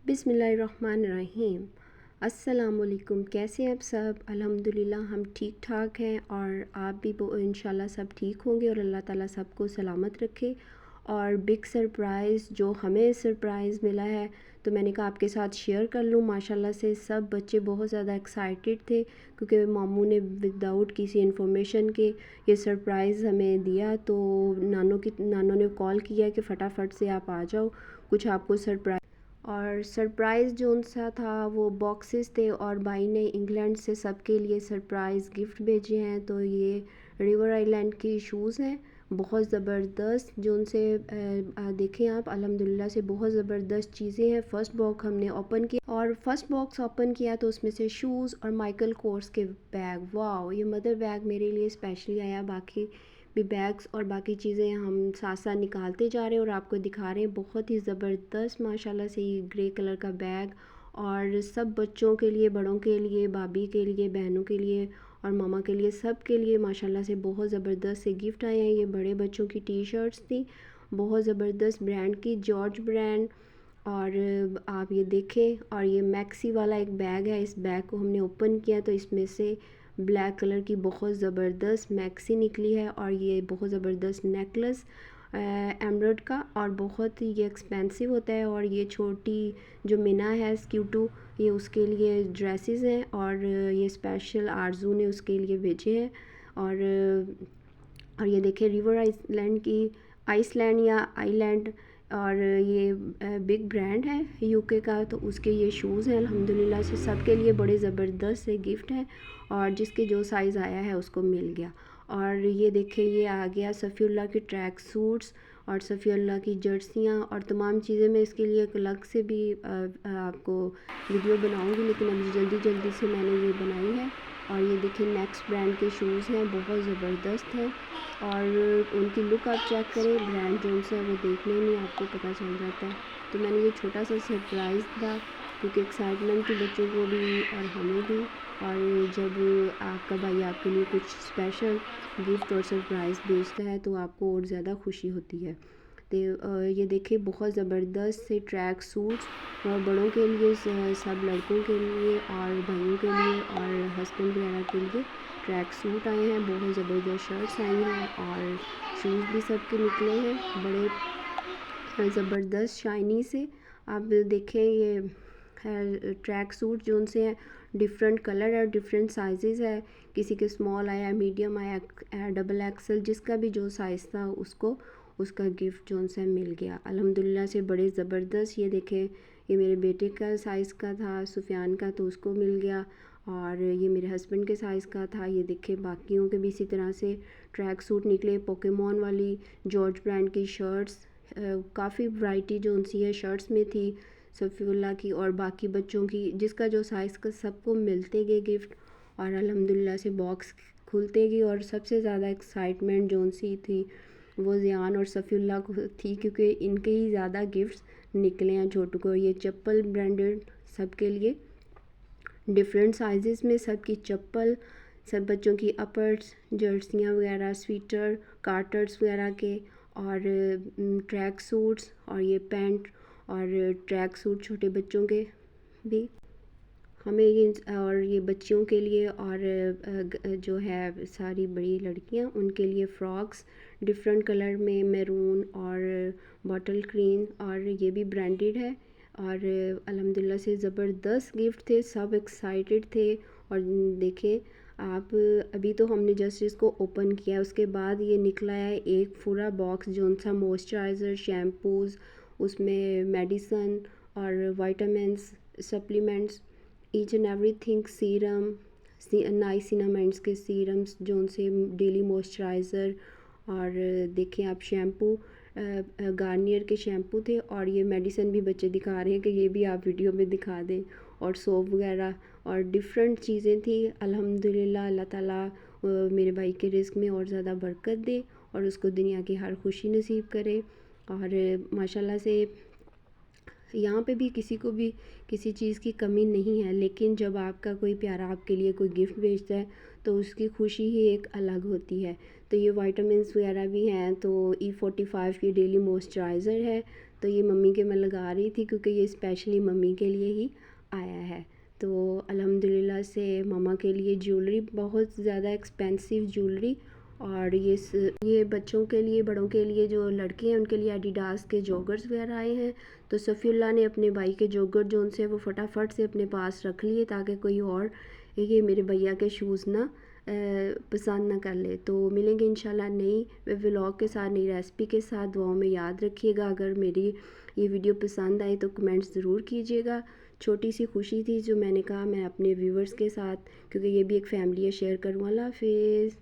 बिस्मिल्लाहिर्रहमानिर्रहीम। अस्सलामुअलैकुम। कैसे हैं आप सब? अल्हम्दुलिल्लाह हम ठीक ठाक हैं और आप भी इंशाल्लाह सब ठीक होंगे और अल्लाह ताला सबको सलामत रखे। और बिग सरप्राइज़ जो हमें सरप्राइज़ मिला है तो मैंने कहा आपके साथ शेयर कर लूँ। माशाल्लाह से सब बच्चे बहुत ज़्यादा एक्साइटेड थे क्योंकि मामू ने विदाउट किसी इन्फॉर्मेशन के ये सरप्राइज़ हमें दिया। तो नानों ने कॉल किया कि फ़टाफ़ट से आप आ जाओ, कुछ आपको सरप्राइज़। और सरप्राइज़ जोन सा था वो बॉक्सेस थे और भाई ने इंग्लैंड से सबके लिए सरप्राइज़ गिफ्ट भेजे हैं। तो ये रिवर आइलैंड की शूज़ हैं, बहुत ज़बरदस्त जोन से देखें आप, अल्हम्दुलिल्लाह से बहुत ज़बरदस्त चीज़ें हैं। फ़र्स्ट बॉक्स हमने ओपन किया और फर्स्ट बॉक्स ओपन किया तो उसमें से शूज़ और माइकल कोर्स के बैग। वाह, ये मदर बैग मेरे लिए स्पेशली आया। बाकी भी बैग्स और बाकी चीज़ें हम साथ साथ निकालते जा रहे हैं और आपको दिखा रहे हैं। बहुत ही ज़बरदस्त माशाल्लाह से ये ग्रे कलर का बैग और सब बच्चों के लिए, बड़ों के लिए, भाभी के लिए, बहनों के लिए और मामा के लिए, सब के लिए माशाल्लाह से बहुत ज़बरदस्त से गिफ्ट आए हैं। ये बड़े बच्चों की टी शर्ट्स थी, बहुत ज़बरदस्त ब्रांड की, जॉर्ज ब्रांड। और आप ये देखें, और ये मैक्सी वाला एक बैग है। इस बैग को हमने ओपन किया तो इसमें से ब्लैक कलर की बहुत ज़बरदस्त मैक्सी निकली है और ये बहुत ज़बरदस्त नेकलेस एमरल्ड का, और बहुत ही ये एक्सपेंसिव होता है। और ये छोटी जो मिना है स्क्यूटू, ये उसके लिए ड्रेसेस हैं और ये स्पेशल आरजू ने उसके लिए भेजे हैं। और ये देखिए रिवर आइसलैंड की, आइसलैंड या आइलैंड, और ये बिग ब्रांड है यूके का। तो उसके ये शूज़ हैं, अल्हम्दुलिल्लाह से सबके लिए बड़े ज़बरदस्त से गिफ्ट हैं और जिसके जो साइज़ आया है उसको मिल गया। और ये देखिए ये आ गया सफ़ीउल्लाह की ट्रैक सूट्स और सफ़ीउल्लाह की जर्सियाँ और तमाम चीज़ें। मैं इसके लिए एक अलग से भी आपको वीडियो बनाऊंगी, लेकिन अभी जल्दी जल्दी से मैंने ये बनाई है। और ये देखिए नेक्स्ट ब्रांड के शूज़ हैं, बहुत ज़बरदस्त हैं और उनकी लुक आप चेक करें, ब्रांड जोन से वो देखने में आपको पता चल जाता है। तो मैंने ये छोटा सा सरप्राइज़ था क्योंकि एक्साइटमेंट थी बच्चों को भी और हमें भी। और जब आपका भाई आपके लिए कुछ स्पेशल गिफ्ट और सरप्राइज़ भेजता है तो आपको और ज़्यादा खुशी होती है। तो ये देखिए बहुत ज़बरदस्त से ट्रैक सूट्स और बड़ों के लिए, सब लड़कों के लिए और भाइयों के लिए और हस्बैंड वगैरह के लिए ट्रैक सूट आए हैं। बहुत ज़बरदस्त शर्ट्स आई हैं और शूज़ भी सबके निकले हैं, बड़े ज़बरदस्त शाइनी से। आप देखें ये ट्रैक सूट जो उनसे हैं, डिफरेंट कलर है, डिफरेंट साइजेस है। किसी के स्मॉल आया, मीडियम आया, डबल एक्सल, जिसका भी जो साइज़ था उसको उसका गिफ्ट जो उनसे मिल गया अल्हम्दुलिल्लाह से। बड़े ज़बरदस्त, ये देखें ये मेरे बेटे का साइज़ का था, सुफियान का, तो उसको मिल गया। और ये मेरे हस्बैंड के साइज़ का था। ये देखें बाकियों के भी इसी तरह से ट्रैक सूट निकले। पोकेमॉन वाली जॉर्ज ब्रांड की शर्ट्स, काफ़ी वैरायटी जो उनसी है शर्ट्स में थी सफ़ीउल्लाह की और बाकी बच्चों की, जिसका जो साइज़ का सबको मिलते गए गिफ्ट। और अल्हम्दुलिल्लाह से बॉक्स खुलते गए और सबसे ज़्यादा एक्साइटमेंट जो उनसी थी वो ज़ियान और सफ़ीउल्लाह को थी क्योंकि इनके ही ज़्यादा गिफ्ट्स निकले हैं छोटू को। ये चप्पल ब्रांडेड सबके लिए, डिफरेंट साइजेस में सबकी चप्पल, सब बच्चों की अपर्स, जर्सियाँ वगैरह, स्वेटर, कार्टर्स वगैरह के, और ट्रैक सूट्स और ये पैंट और ट्रैक सूट छोटे बच्चों के भी हमें ये, और ये बच्चियों के लिए और जो है सारी बड़ी लड़कियां उनके लिए फ़्रॉक्स डिफरेंट कलर में, मैरून और बॉटल ग्रीन, और ये भी ब्रांडेड है। और अल्हम्दुलिल्लाह से ज़बरदस्त गिफ्ट थे, सब एक्साइटेड थे। और देखें आप, अभी तो हमने जस्ट इसको ओपन किया, उसके बाद ये निकला है एक पूरा बॉक्स जो सा मॉइस्चराइज़र, शैम्पूज़, उसमें मेडिसन और vitamins, supplements, each and everything, serum, niacinamides के सीरम्स जो उनसे डेली मॉइस्चराइज़र, और देखें आप शैम्पू, गार्नियर के शैम्पू थे। और ये मेडिसिन भी बच्चे दिखा रहे हैं कि ये भी आप वीडियो में दिखा दें, और सोप वगैरह और डिफरेंट चीज़ें थी। अल्हम्दुलिल्लाह अल्लाह ताला मेरे भाई के रिस्क में और ज़्यादा बरकत दे और उसको दुनिया की हर खुशी नसीब करे। और माशाल्लाह से यहाँ पे भी किसी को भी किसी चीज़ की कमी नहीं है, लेकिन जब आपका कोई प्यारा आपके लिए कोई गिफ्ट भेजता है तो उसकी खुशी ही एक अलग होती है। तो ये विटामिन्स वगैरह भी हैं। तो E45 की डेली मॉइस्चराइज़र है, तो ये मम्मी के मैं लगा रही थी क्योंकि ये स्पेशली मम्मी के लिए ही आया है। तो अल्हम्दुलिल्लाह से मम्मा के लिए ज्वेलरी, बहुत ज़्यादा एक्सपेंसिव ज्वेलरी, और ये बच्चों के लिए, बड़ों के लिए, जो लड़के हैं उनके लिए एडिडास के जॉगर्स वगैरह आए हैं। तो सफ़ीउल्लाह ने अपने भाई के जॉगर जो उनसे वो फटाफट से अपने पास रख लिए ताकि कोई और ये मेरे भैया के शूज़ ना पसंद ना कर ले। तो मिलेंगे इंशाल्लाह नई व्लॉग के साथ, नई रेसिपी के साथ। दुआओं में याद रखिएगा। अगर मेरी ये वीडियो पसंद आई तो कमेंट्स ज़रूर कीजिएगा। छोटी सी खुशी थी जो मैंने कहा मैं अपने व्यूवर्स के साथ, क्योंकि ये भी एक फ़ैमिली है, शेयर करूँ। अल्लाह हाफ़िज़।